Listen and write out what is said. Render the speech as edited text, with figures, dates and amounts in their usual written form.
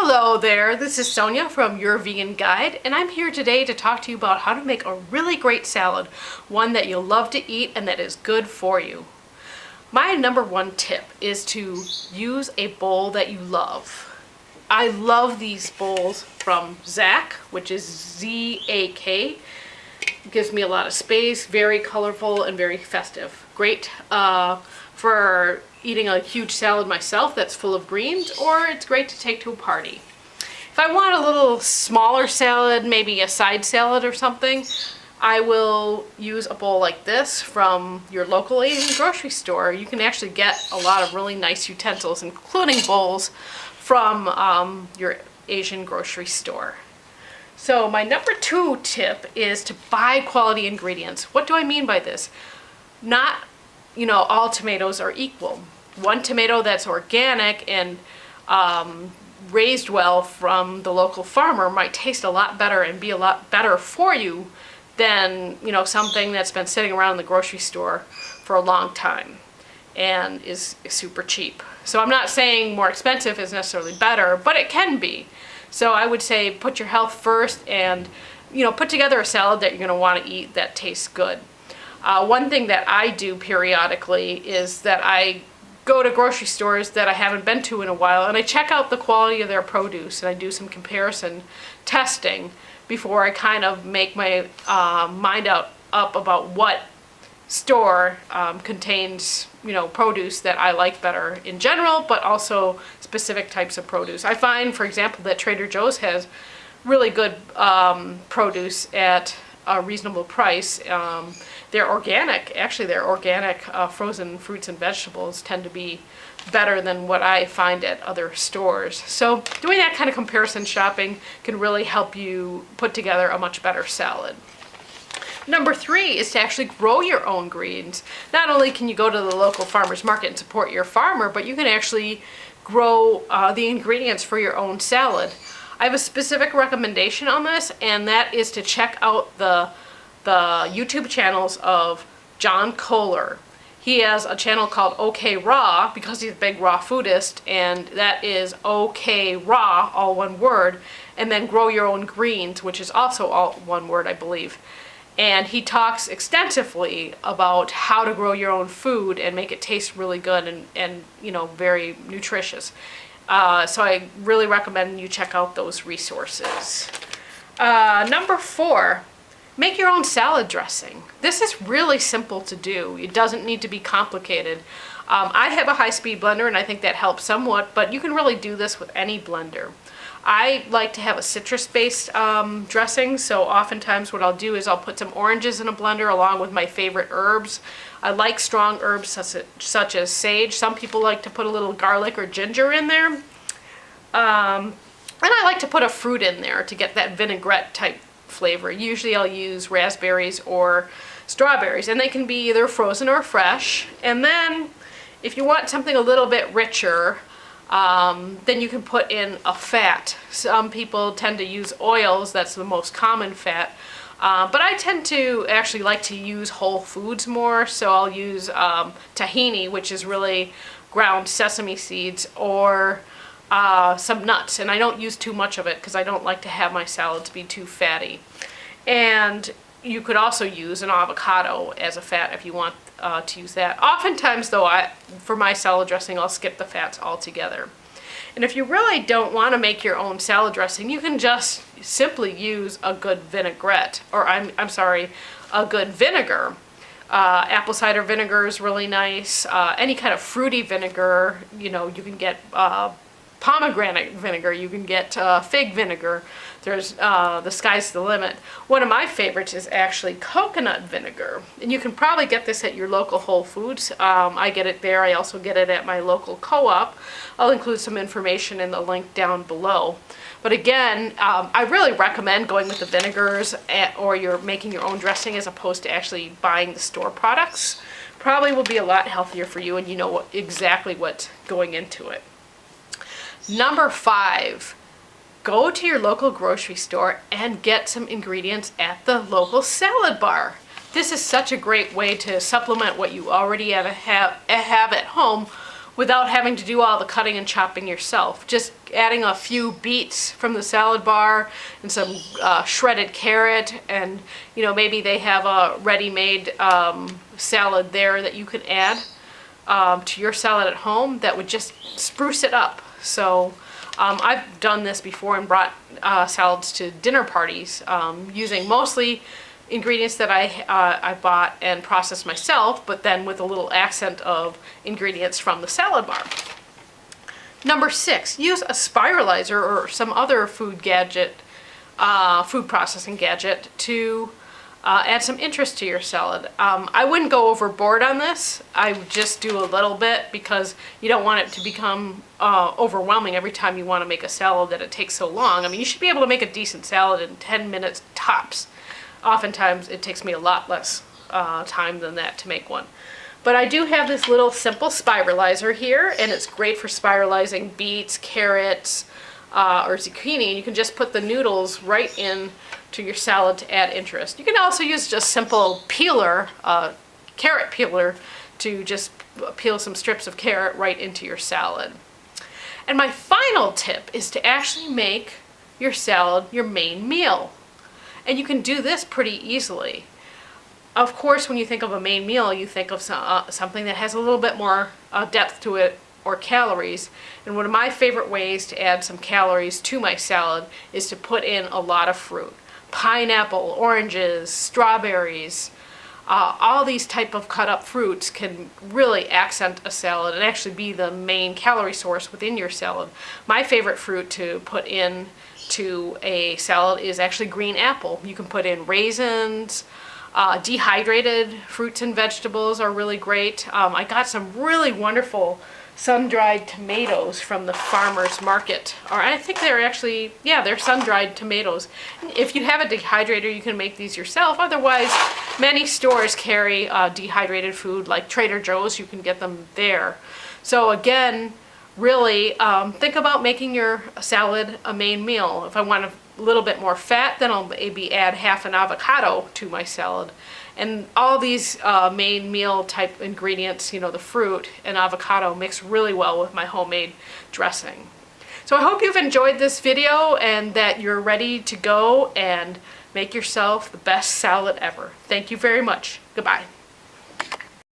Hello there, this is Sonia from Your Vegan Guide, and I'm here today to talk to you about how to make a really great salad, one that you'll love to eat and that is good for you. My number one tip is to use a bowl that you love. I love these bowls from Zak, which is Z-A-K. It gives me a lot of space, very colorful and very festive. Great for eating a huge salad myself that's full of greens, or it's great to take to a party. If I want a little smaller salad, maybe a side salad or something, I will use a bowl like this from your local Asian grocery store. You can actually get a lot of really nice utensils, including bowls, from your Asian grocery store. So my number two tip is to buy quality ingredients. What do I mean by this? Not, all tomatoes are equal. One tomato that's organic and raised well from the local farmer might taste a lot better and be a lot better for you than, something that's been sitting around in the grocery store for a long time and is super cheap. So I'm not saying more expensive is necessarily better, but it can be. So I would say put your health first and, put together a salad that you're going to want to eat that tastes good. One thing that I do periodically is that I go to grocery stores that I haven't been to in a while and I check out the quality of their produce and I do some comparison testing before I kind of make my mind up about what store contains produce that I like better in general, but also specific types of produce. I find, for example, that Trader Joe's has really good produce at a reasonable price. They're organic. Actually, their organic frozen fruits and vegetables tend to be better than what I find at other stores. So doing that kind of comparison shopping can really help you put together a much better salad. Number three is to actually grow your own greens. Not only can you go to the local farmer's market and support your farmer, but you can actually grow the ingredients for your own salad. I have a specific recommendation on this, and that is to check out the YouTube channels of John Kohler. He has a channel called OK Raw because he's a big raw foodist, and that is OK Raw, all one word, and then Grow Your Own Greens, which is also all one word, I believe. And he talks extensively about how to grow your own food and make it taste really good and very nutritious. So I really recommend you check out those resources. Number four, make your own salad dressing. This is really simple to do. It doesn't need to be complicated. I have a high-speed blender and I think that helps somewhat, but you can really do this with any blender. I like to have a citrus-based dressing, so oftentimes what I'll do is I'll put some oranges in a blender along with my favorite herbs. I like strong herbs such as sage. Some people like to put a little garlic or ginger in there. And I like to put a fruit in there to get that vinaigrette type flavor. Usually I'll use raspberries or strawberries, and they can be either frozen or fresh. And then if you want something a little bit richer, then you can put in a fat. Some people tend to use oils, that's the most common fat. But I tend to actually like to use whole foods more, so I'll use tahini, which is really ground sesame seeds, or some nuts. And I don't use too much of it because I don't like to have my salads be too fatty. And you could also use an avocado as a fat if you want to use that. Oftentimes, though, for my salad dressing, I'll skip the fats altogether. And if you really don't want to make your own salad dressing, you can just simply use a good vinaigrette, or I'm sorry, a good vinegar. Apple cider vinegar is really nice. Any kind of fruity vinegar, you can get pomegranate vinegar, you can get fig vinegar. There's the sky's the limit. One of my favorites is actually coconut vinegar, and you can probably get this at your local Whole Foods. I get it there. I also get it at my local co-op. I'll include some information in the link down below. But again, I really recommend going with the vinegars or you're making your own dressing as opposed to actually buying the store products. Probably will be a lot healthier for you, and you know exactly what's going into it. Number five, go to your local grocery store and get some ingredients at the local salad bar. This is such a great way to supplement what you already have at home without having to do all the cutting and chopping yourself. Just adding a few beets from the salad bar and some shredded carrot, and maybe they have a ready-made salad there that you could add to your salad at home that would just spruce it up. So I've done this before and brought salads to dinner parties using mostly ingredients that I bought and processed myself, but then with a little accent of ingredients from the salad bar. Number 6, use a spiralizer or some other food processing gadget to add some interest to your salad. I wouldn't go overboard on this. I would just do a little bit because you don't want it to become overwhelming every time you want to make a salad that it takes so long. I mean, you should be able to make a decent salad in 10 minutes tops. Oftentimes it takes me a lot less time than that to make one. But I do have this little simple spiralizer here, and it's great for spiralizing beets, carrots, or zucchini. You can just put the noodles right in to your salad to add interest. You can also use just simple peeler, carrot peeler, to just peel some strips of carrot right into your salad. And my final tip is to actually make your salad your main meal. And you can do this pretty easily. Of course, when you think of a main meal, you think of something that has a little bit more depth to it, or calories. And one of my favorite ways to add some calories to my salad is to put in a lot of fruit. Pineapple, oranges, strawberries, all these type of cut up fruits can really accent a salad and actually be the main calorie source within your salad. My favorite fruit to put in to a salad is actually green apple. You can put in raisins. Dehydrated fruits and vegetables are really great. I got some really wonderful sun-dried tomatoes from the farmer's market. Or I think they're actually, yeah, they're sun-dried tomatoes. If you have a dehydrator, you can make these yourself. Otherwise, many stores carry dehydrated food, like Trader Joe's. You can get them there. So again, really think about making your salad a main meal. If I want a little bit more fat, then I'll maybe add half an avocado to my salad. And all these main meal type ingredients, the fruit and avocado mix really well with my homemade dressing. So I hope you've enjoyed this video and that you're ready to go and make yourself the best salad ever. Thank you very much. Goodbye.